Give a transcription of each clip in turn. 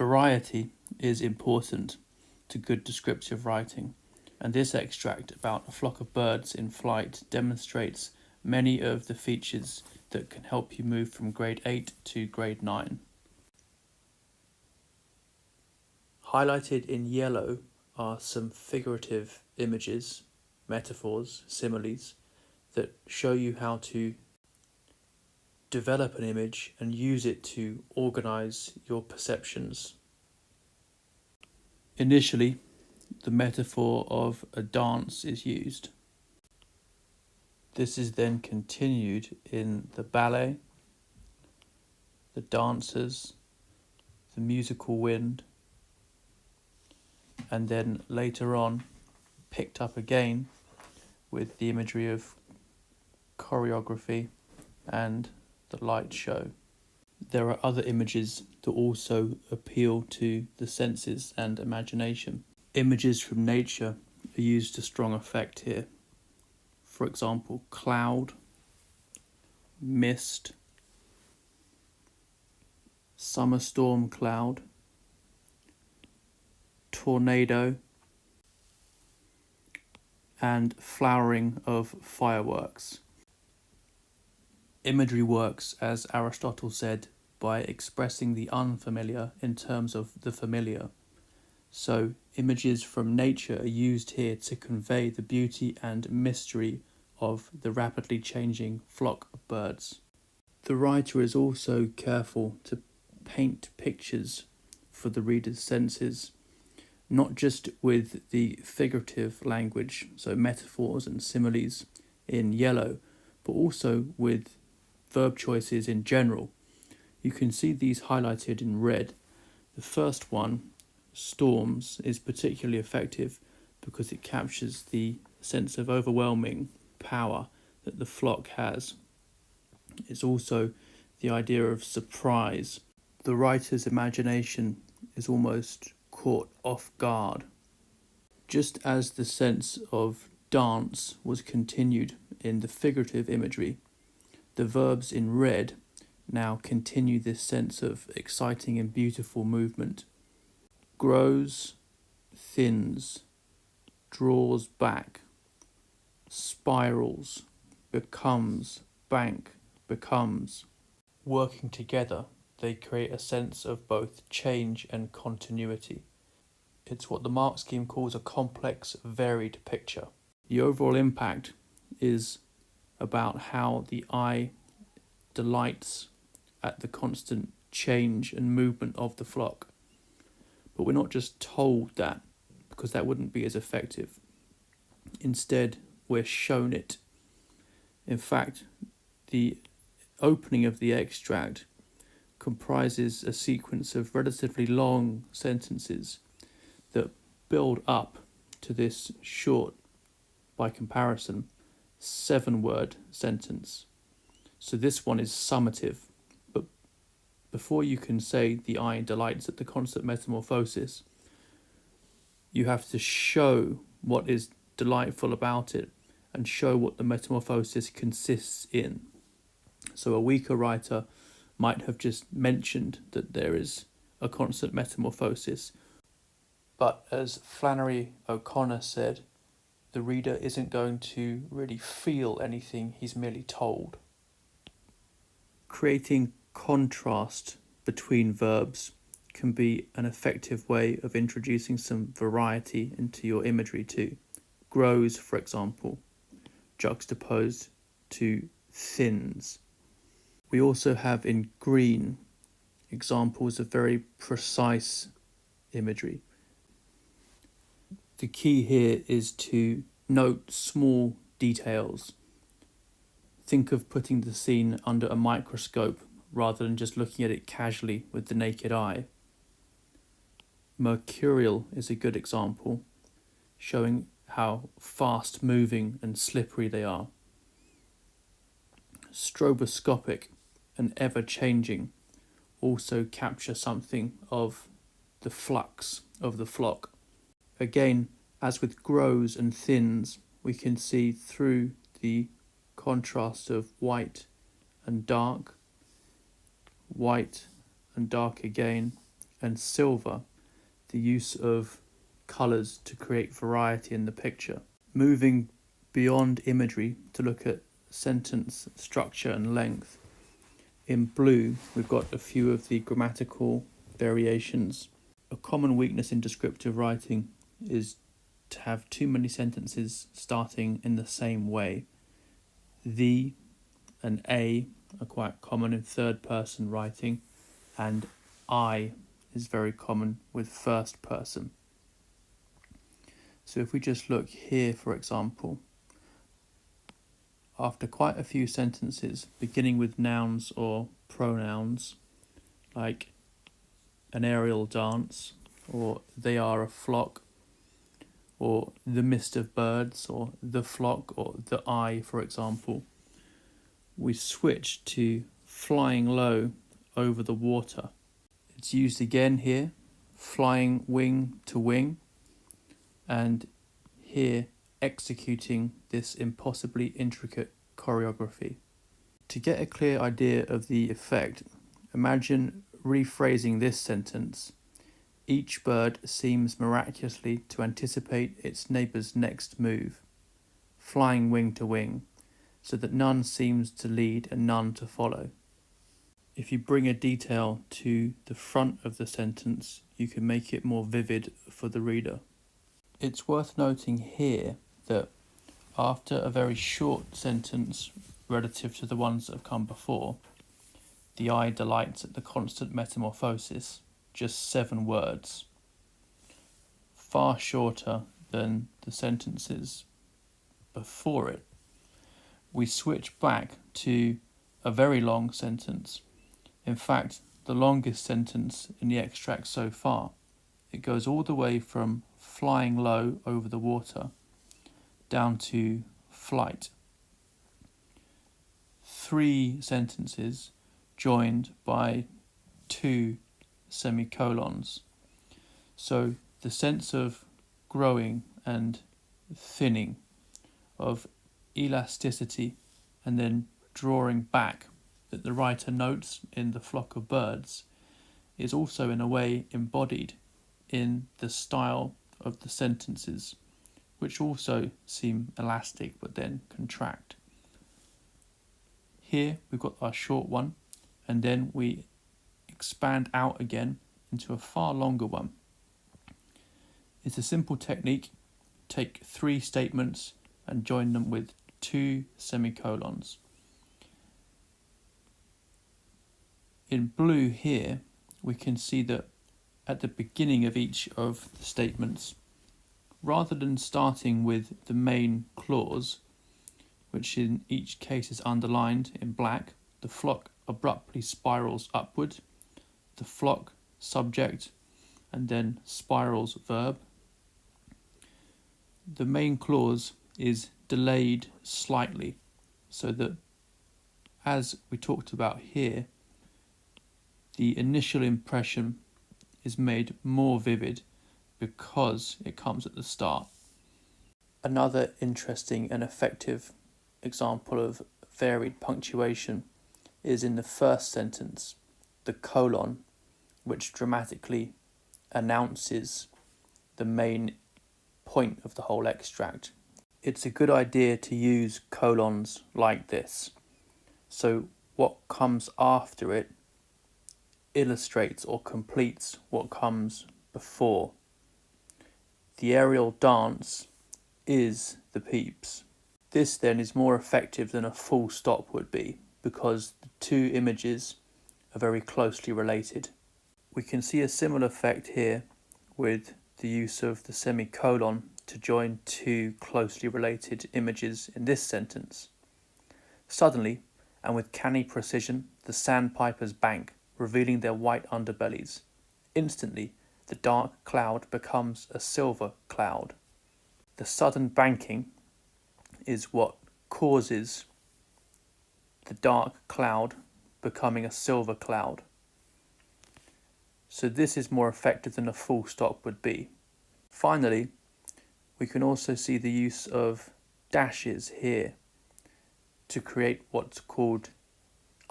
Variety is important to good descriptive writing, and this extract about a flock of birds in flight demonstrates many of the features that can help you move from grade 8 to grade 9. Highlighted in yellow are some figurative images, metaphors, similes, that show you how to develop an image and use it to organize your perceptions. Initially, the metaphor of a dance is used. This is then continued in the ballet, the dancers, the musical wind, and then later on picked up again with the imagery of choreography and the light show. There are other images that also appeal to the senses and imagination. Images from nature are used to strong effect here. For example, cloud, mist, summer storm cloud, tornado, and flowering of fireworks. Imagery works, as Aristotle said, by expressing the unfamiliar in terms of the familiar. So images from nature are used here to convey the beauty and mystery of the rapidly changing flock of birds. The writer is also careful to paint pictures for the reader's senses, not just with the figurative language, so metaphors and similes in yellow, but also with verb choices in general. You can see these highlighted in red. The first one, storms, is particularly effective because it captures the sense of overwhelming power that the flock has. It's also the idea of surprise. The writer's imagination is almost caught off guard. Just as the sense of dance was continued in the figurative imagery, the verbs in red now continue this sense of exciting and beautiful movement. Grows, thins, draws back, spirals, becomes, bank, becomes. Working together, they create a sense of both change and continuity. It's what the Mark scheme calls a complex, varied picture. The overall impact is about how the eye delights at the constant change and movement of the flock. But we're not just told that, because that wouldn't be as effective. Instead, we're shown it. In fact, the opening of the extract comprises a sequence of relatively long sentences that build up to this short, by comparison, 7-word sentence. So this one is summative, but before you can say the eye delights at the constant metamorphosis, you have to show what is delightful about it and show what the metamorphosis consists in. So a weaker writer might have just mentioned that there is a constant metamorphosis, but as Flannery O'Connor said, the reader isn't going to really feel anything he's merely told. Creating contrast between verbs can be an effective way of introducing some variety into your imagery too. Grows, for example, juxtaposed to thins. We also have in green examples of very precise imagery. The key here is to note small details. Think of putting the scene under a microscope rather than just looking at it casually with the naked eye. Mercurial is a good example, showing how fast moving and slippery they are. Stroboscopic and ever-changing also capture something of the flux of the flock. Again, as with grows and thins, we can see through the contrast of white and dark again, and silver, the use of colours to create variety in the picture. Moving beyond imagery to look at sentence structure and length, in blue we've got a few of the grammatical variations. A common weakness in descriptive writing is to have too many sentences starting in the same way. The and a are quite common in third person writing, and I is very common with first person. So if we just look here, for example, after quite a few sentences beginning with nouns or pronouns, like an aerial dance, or they are a flock, or the mist of birds, or the flock, or the eye, for example, we switch to flying low over the water. It's used again here, flying wing to wing, and here executing this impossibly intricate choreography. To get a clear idea of the effect, imagine rephrasing this sentence. Each bird seems miraculously to anticipate its neighbour's next move, flying wing to wing, so that none seems to lead and none to follow. If you bring a detail to the front of the sentence, you can make it more vivid for the reader. It's worth noting here that after a very short sentence relative to the ones that have come before, the eye delights at the constant metamorphosis, just 7 words, far shorter than the sentences before it. We switch back to a very long sentence. In fact, the longest sentence in the extract so far. It goes all the way from flying low over the water down to flight. 3 sentences joined by 2 semicolons. So the sense of growing and thinning, of elasticity and then drawing back that the writer notes in the flock of birds is also in a way embodied in the style of the sentences, which also seem elastic but then contract. Here we've got our short one, and then we expand out again into a far longer one. It's a simple technique. Take 3 statements and join them with 2 semicolons. In blue here, we can see that at the beginning of each of the statements, rather than starting with the main clause, which in each case is underlined in black, the flock abruptly spirals upward, the flock subject, and then spirals verb. The main clause is delayed slightly, so that, as we talked about here, the initial impression is made more vivid because it comes at the start. Another interesting and effective example of varied punctuation is in the first sentence, the colon, which dramatically announces the main point of the whole extract. It's a good idea to use colons like this. So what comes after it illustrates or completes what comes before. The aerial dance is the peeps. This then is more effective than a full stop would be, because the 2 images are very closely related. We can see a similar effect here with the use of the semicolon to join 2 closely related images in this sentence. Suddenly, and with canny precision, the sandpipers bank, revealing their white underbellies. Instantly, the dark cloud becomes a silver cloud. The sudden banking is what causes the dark cloud becoming a silver cloud. So this is more effective than a full stop would be. Finally, we can also see the use of dashes here to create what's called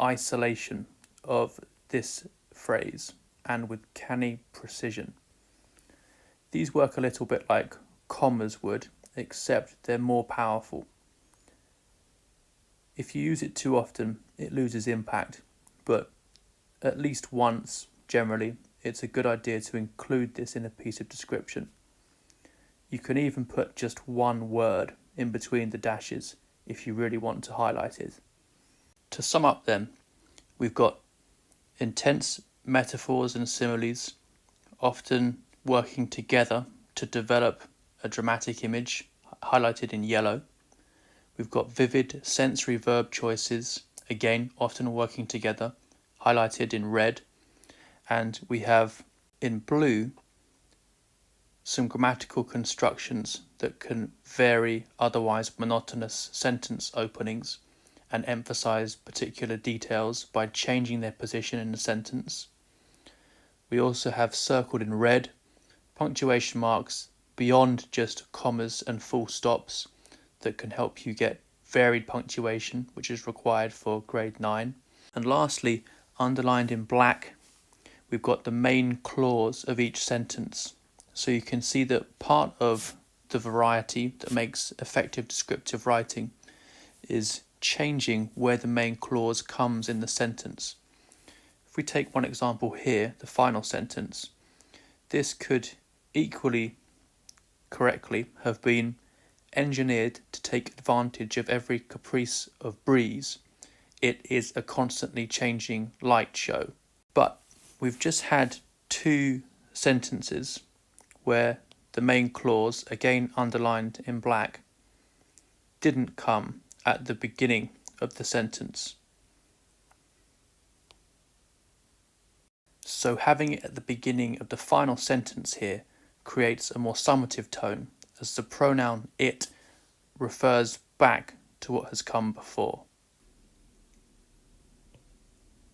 isolation of this phrase. and with canny precision. These work a little bit like commas would, except they're more powerful. If you use it too often, it loses impact, but at least once, generally, it's a good idea to include this in a piece of description. You can even put just one word in between the dashes if you really want to highlight it. To sum up then, we've got intense metaphors and similes, often working together to develop a dramatic image, highlighted in yellow. We've got vivid sensory verb choices, again often working together, highlighted in red. And we have in blue some grammatical constructions that can vary otherwise monotonous sentence openings and emphasize particular details by changing their position in the sentence. We also have circled in red punctuation marks beyond just commas and full stops that can help you get varied punctuation, which is required for grade 9. And lastly, underlined in black, we've got the main clause of each sentence. So you can see that part of the variety that makes effective descriptive writing is changing where the main clause comes in the sentence. If we take one example here, the final sentence, this could equally correctly have been engineered to take advantage of every caprice of breeze. It is a constantly changing light show. But we've just had two sentences where the main clause, again underlined in black, didn't come at the beginning of the sentence. So having it at the beginning of the final sentence here creates a more summative tone, as the pronoun it refers back to what has come before.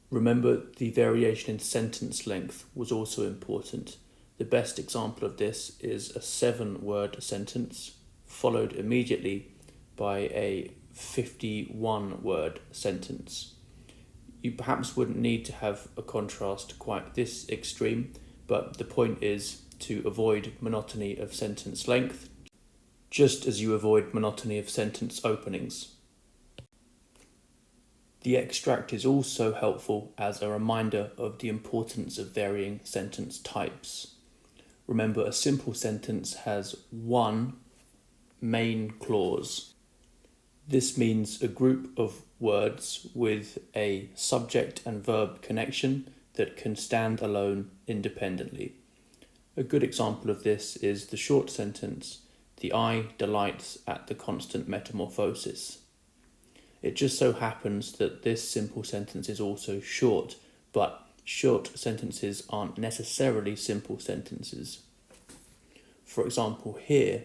Remember, the variation in sentence length was also important. The best example of this is a 7-word sentence, followed immediately by a 51-word sentence. You perhaps wouldn't need to have a contrast quite this extreme, but the point is to avoid monotony of sentence length, just as you avoid monotony of sentence openings. The extract is also helpful as a reminder of the importance of varying sentence types. Remember, a simple sentence has one main clause. This means a group of words with a subject and verb connection that can stand alone independently. A good example of this is the short sentence, "The eye delights at the constant metamorphosis." It just so happens that this simple sentence is also short, but short sentences aren't necessarily simple sentences. For example, here,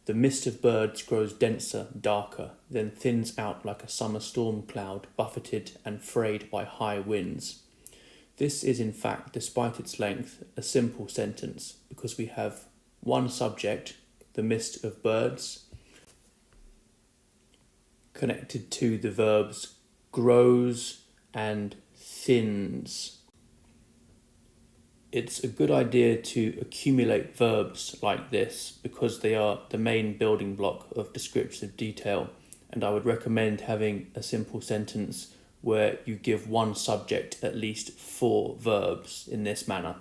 the mist of birds grows denser, darker, then thins out like a summer storm cloud buffeted and frayed by high winds. This is in fact, despite its length, a simple sentence because we have one subject, the mist of birds, connected to the verbs grows and thins. It's a good idea to accumulate verbs like this because they are the main building block of descriptive detail, and I would recommend having a simple sentence where you give one subject at least 4 verbs in this manner.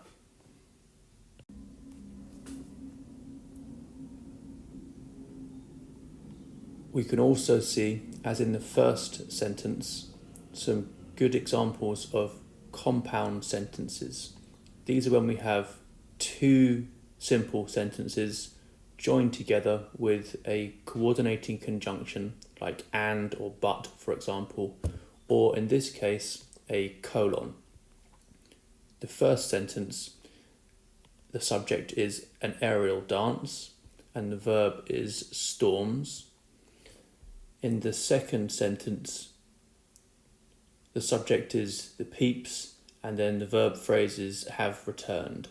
We can also see, as in the first sentence, some good examples of compound sentences. These are when we have 2 simple sentences joined together with a coordinating conjunction like and or but, for example, or in this case, a colon. The first sentence, the subject is an aerial dance and the verb is storms. In the second sentence, the subject is the peeps and then the verb phrases have returned.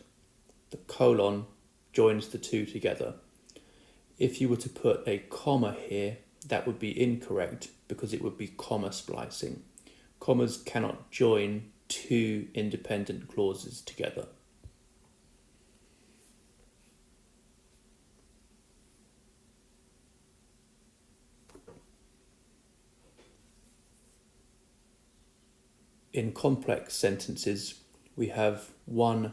The colon joins the 2 together. If you were to put a comma here, that would be incorrect because it would be comma splicing. Commas cannot join two independent clauses together. In complex sentences, we have one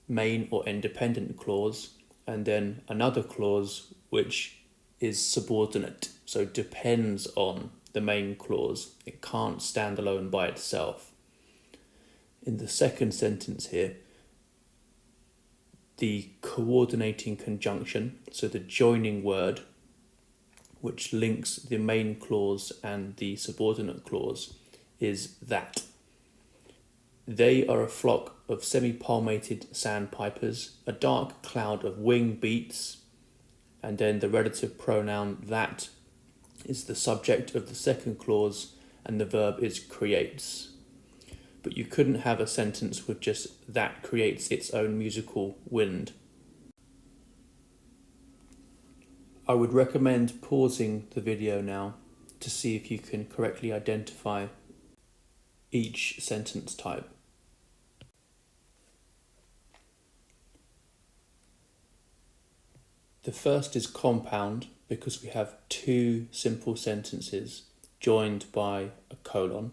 main or independent clause and then another clause which is subordinate, so depends on the main clause. It can't stand alone by itself. In the second sentence here, the coordinating conjunction, so the joining word, which links the main clause and the subordinate clause, is that. They are a flock of semi-palmated sandpipers, a dark cloud of wing beats, and then the relative pronoun that is the subject of the second clause and the verb is creates. But you couldn't have a sentence with just that creates its own musical wind. I would recommend pausing the video now to see if you can correctly identify each sentence type. The first is compound because we have two simple sentences joined by a colon.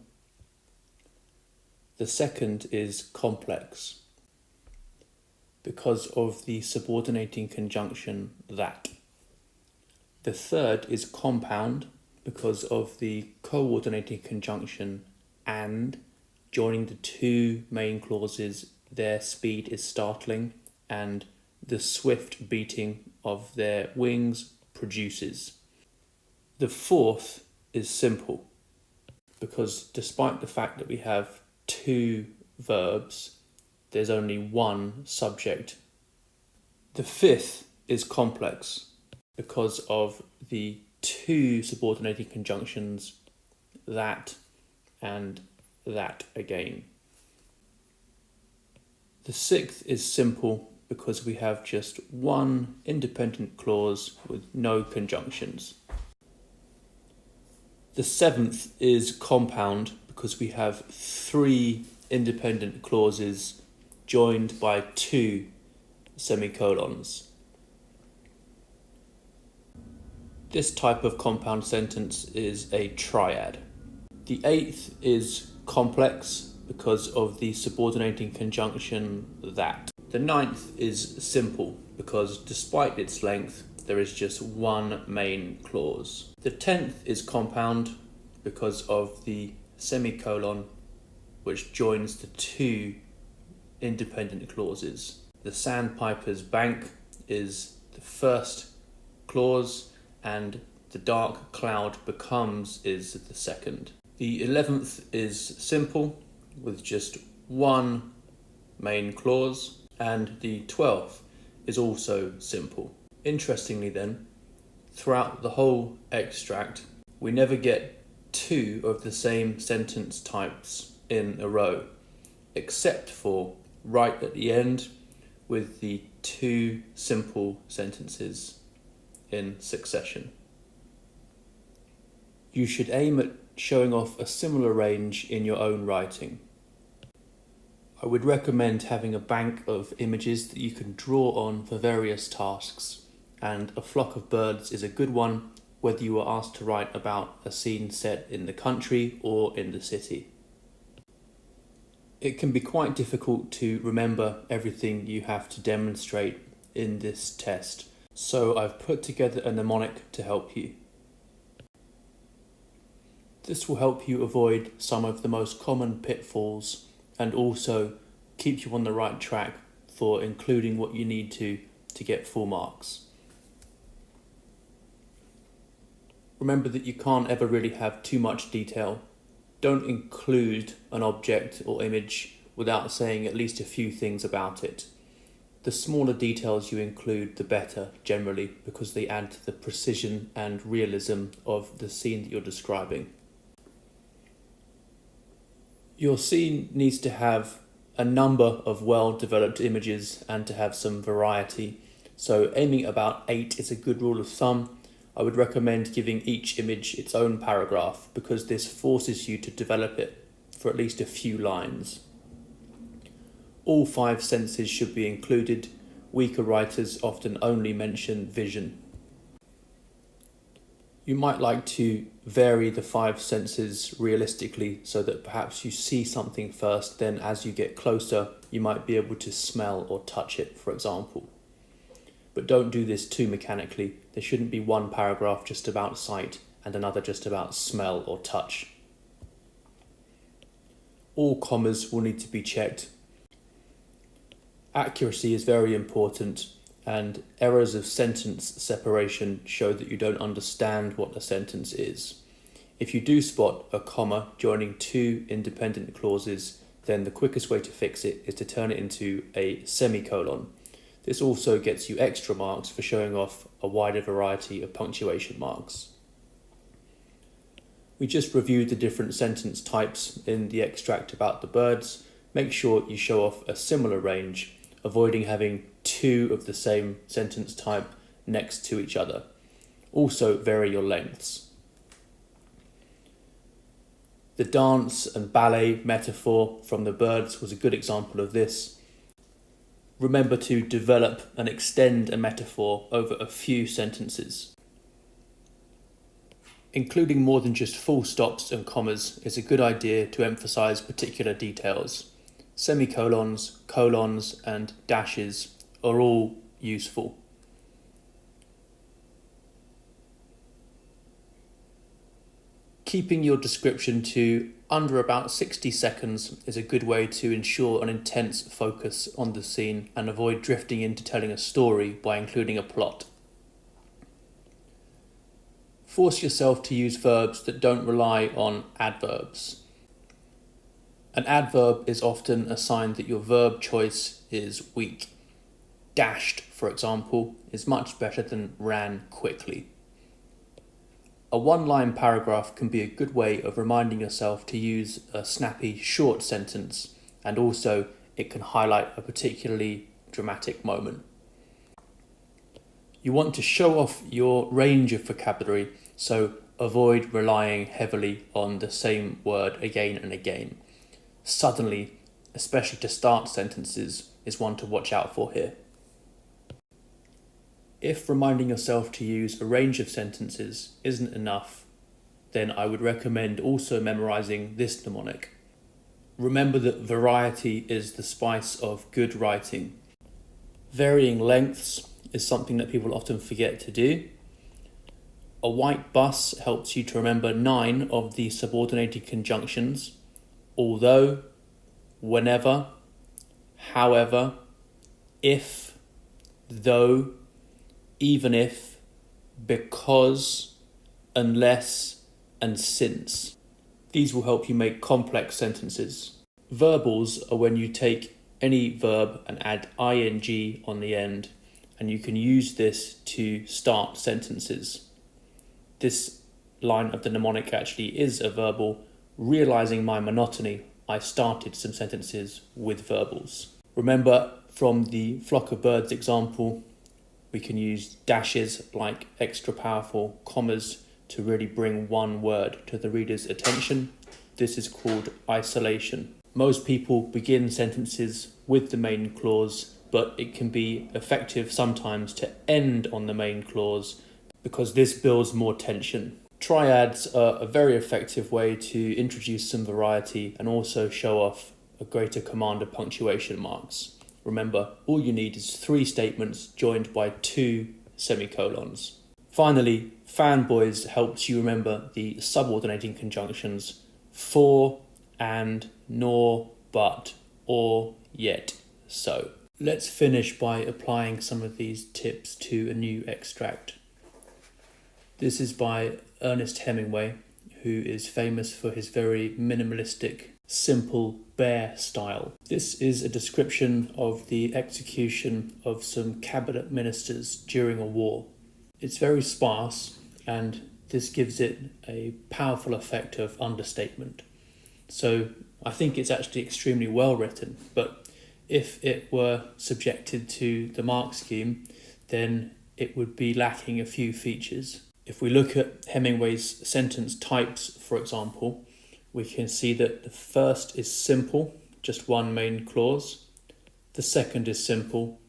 The second is complex because of the subordinating conjunction that. The third is compound because of the coordinating conjunction and. Joining the two main clauses, their speed is startling and the swift beating of their wings produces. The fourth is simple because despite the fact that we have two verbs, there's only one subject. The fifth is complex because of the two subordinating conjunctions, that and that again. The sixth is simple because we have just one independent clause with no conjunctions. The seventh is compound because we have three independent clauses joined by two semicolons. This type of compound sentence is a triad. The eighth is complex because of the subordinating conjunction that. The ninth is simple because despite its length, there is just one main clause. The 10th is compound because of the semicolon which joins the two independent clauses. The sandpiper's bank is the first clause and the dark cloud becomes is the second. The 11th is simple with just one main clause. And the 12th is also simple. Interestingly then, throughout the whole extract, we never get two of the same sentence types in a row, except for right at the end with the two simple sentences in succession. You should aim at showing off a similar range in your own writing. I would recommend having a bank of images that you can draw on for various tasks, and a flock of birds is a good one whether you are asked to write about a scene set in the country or in the city. It can be quite difficult to remember everything you have to demonstrate in this test, so I've put together a mnemonic to help you. This will help you avoid some of the most common pitfalls and also keep you on the right track for including what you need to get full marks. Remember that you can't ever really have too much detail. Don't include an object or image without saying at least a few things about it. The smaller details you include, the better generally, because they add to the precision and realism of the scene that you're describing. Your scene needs to have a number of well-developed images and to have some variety. So aiming at about 8 is a good rule of thumb. I would recommend giving each image its own paragraph because this forces you to develop it for at least a few lines. All 5 senses should be included. Weaker writers often only mention vision. You might like to vary the 5 senses realistically so that perhaps you see something first, then as you get closer, you might be able to smell or touch it, for example. But don't do this too mechanically. There shouldn't be one paragraph just about sight and another just about smell or touch. All commas will need to be checked. Accuracy is very important, and errors of sentence separation show that you don't understand what a sentence is. If you do spot a comma joining 2 independent clauses, then the quickest way to fix it is to turn it into a semicolon. This also gets you extra marks for showing off a wider variety of punctuation marks. We just reviewed the different sentence types in the extract about the birds. Make sure you show off a similar range, avoiding having 2 of the same sentence type next to each other. Also vary your lengths. The dance and ballet metaphor from the birds was a good example of this. Remember to develop and extend a metaphor over a few sentences. Including more than just full stops and commas is a good idea to emphasize particular details. Semicolons, colons, and dashes are all useful. Keeping your description to under about 60 seconds is a good way to ensure an intense focus on the scene and avoid drifting into telling a story by including a plot. Force yourself to use verbs that don't rely on adverbs. An adverb is often a sign that your verb choice is weak. Dashed, for example, is much better than ran quickly. A one-line paragraph can be a good way of reminding yourself to use a snappy, short sentence, and also it can highlight a particularly dramatic moment. You want to show off your range of vocabulary, so avoid relying heavily on the same word again and again. Suddenly, especially to start sentences, is one to watch out for here. If reminding yourself to use a range of sentences isn't enough, then I would recommend also memorizing this mnemonic. Remember that variety is the spice of good writing. Varying lengths is something that people often forget to do. A white bus helps you to remember 9 of the subordinating conjunctions: although, whenever, however, if, though, even if, because, unless, and since. These will help you make complex sentences. Verbals are when you take any verb and add ing on the end, and you can use this to start sentences. This line of the mnemonic actually is a verbal. Realizing my monotony, I started some sentences with verbals. Remember from the flock of birds example, we can use dashes like extra powerful commas to really bring one word to the reader's attention. This is called isolation. Most people begin sentences with the main clause, but it can be effective sometimes to end on the main clause because this builds more tension. Triads are a very effective way to introduce some variety and also show off a greater command of punctuation marks. Remember, all you need is 3 statements joined by 2 semicolons. Finally, fanboys helps you remember the subordinating conjunctions for, and, nor, but, or, yet, so. Let's finish by applying some of these tips to a new extract. This is by Ernest Hemingway, who is famous for his very minimalistic, simple, bare style. This is a description of the execution of some cabinet ministers during a war. It's very sparse, and this gives it a powerful effect of understatement. So I think it's actually extremely well written, but if it were subjected to the mark scheme, then it would be lacking a few features. If we look at Hemingway's sentence types, for example, we can see that the first is simple, just one main clause. the second is simple,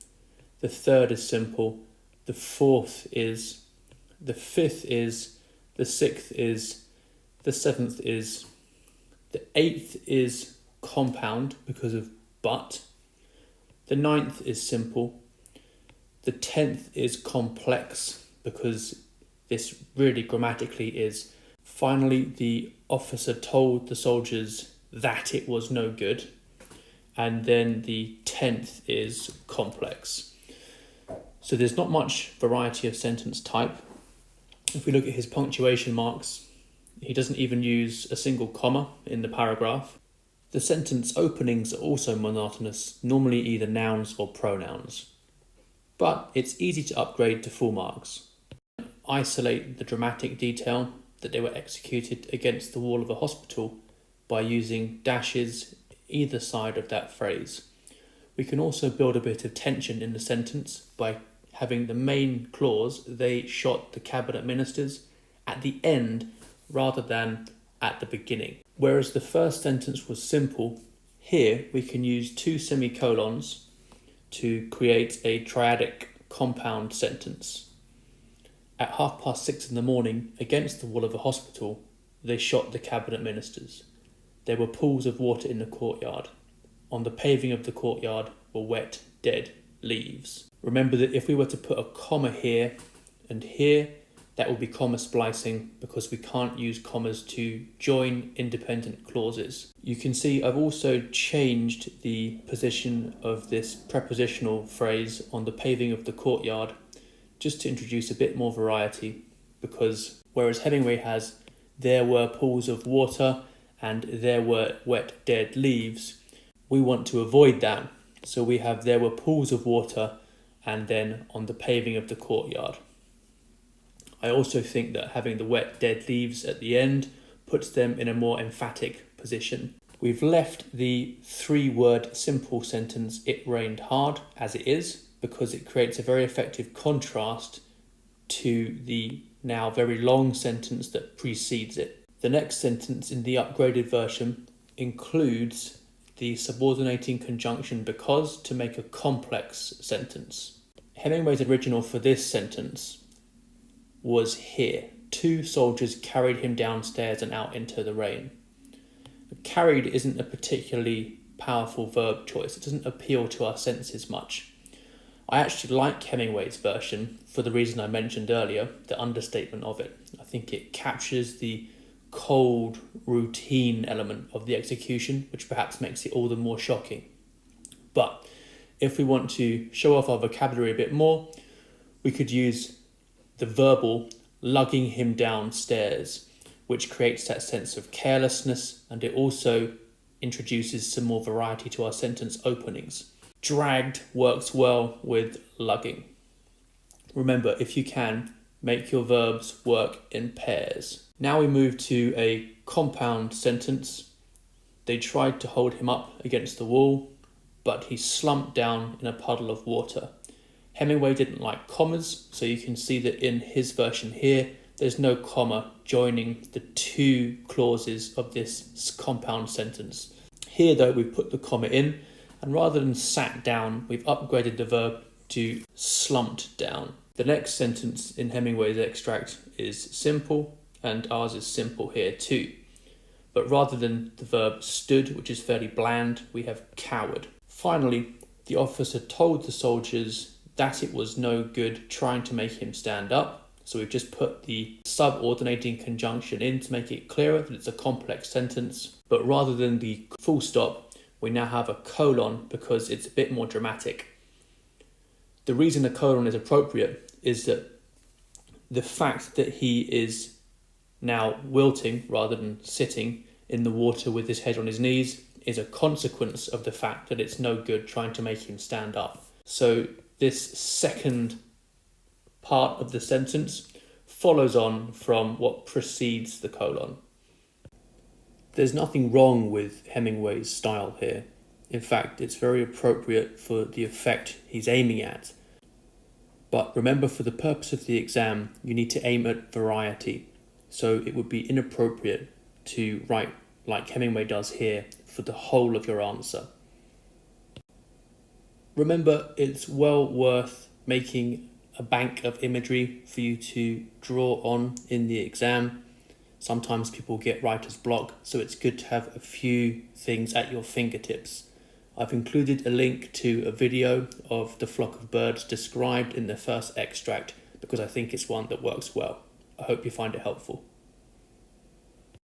the third is simple, the fourth is, the fifth is, the sixth is, the seventh is, the eighth is compound because of but, the ninth is simple, the 10th is complex because this really grammatically is. Finally, the officer told the soldiers that it was no good, and then the 10th is complex. So there's not much variety of sentence type. If we look at his punctuation marks, he doesn't even use a single comma in the paragraph. The sentence openings are also monotonous, normally either nouns or pronouns. But it's easy to upgrade to full marks. Isolate the dramatic detail that they were executed against the wall of a hospital by using dashes either side of that phrase. We can also build a bit of tension in the sentence by having the main clause, they shot the cabinet ministers, at the end rather than at the beginning. Whereas the first sentence was simple, here we can use two semicolons to create a triadic compound sentence. At 6:30 in the morning, against the wall of a hospital, they shot the cabinet ministers. There were pools of water in the courtyard. On the paving of the courtyard were wet, dead leaves. Remember that if we were to put a comma here and here, that would be comma splicing because we can't use commas to join independent clauses. You can see I've also changed the position of this prepositional phrase on the paving of the courtyard just to introduce a bit more variety, because whereas Hemingway has there were pools of water and there were wet dead leaves, we want to avoid that. So we have there were pools of water and then on the paving of the courtyard. I also think that having the wet dead leaves at the end puts them in a more emphatic position. We've left the 3-word simple sentence, it rained hard, as it is, because it creates a very effective contrast to the now very long sentence that precedes it. The next sentence in the upgraded version includes the subordinating conjunction because to make a complex sentence. Hemingway's original for this sentence was here. 2 soldiers carried him downstairs and out into the rain. Carried isn't a particularly powerful verb choice. It doesn't appeal to our senses much. I actually like Hemingway's version for the reason I mentioned earlier, the understatement of it. I think it captures the cold routine element of the execution, which perhaps makes it all the more shocking. But if we want to show off our vocabulary a bit more, we could use the verbal lugging him downstairs, which creates that sense of carelessness, and it also introduces some more variety to our sentence openings. Dragged works well with lugging. Remember, if you can, make your verbs work in pairs. Now we move to a compound sentence. They tried to hold him up against the wall, but he slumped down in a puddle of water. Hemingway didn't like commas, so you can see that in his version here, there's no comma joining the 2 clauses of this compound sentence. Here though, we've put the comma in, and rather than sat down, we've upgraded the verb to slumped down. The next sentence in Hemingway's extract is simple, and ours is simple here too. But rather than the verb stood, which is fairly bland, we have cowered. Finally, the officer told the soldiers that it was no good trying to make him stand up. So we've just put the subordinating conjunction in to make it clearer that it's a complex sentence. But rather than the full stop, we now have a colon because it's a bit more dramatic. The reason a colon is appropriate is that the fact that he is now wilting rather than sitting in the water with his head on his knees is a consequence of the fact that it's no good trying to make him stand up. So this second part of the sentence follows on from what precedes the colon. There's nothing wrong with Hemingway's style here. In fact, it's very appropriate for the effect he's aiming at. But remember, for the purpose of the exam, you need to aim at variety. So it would be inappropriate to write like Hemingway does here for the whole of your answer. Remember, it's well worth making a bank of imagery for you to draw on in the exam. Sometimes people get writer's block, so it's good to have a few things at your fingertips. I've included a link to a video of the flock of birds described in the first extract because I think it's one that works well. I hope you find it helpful.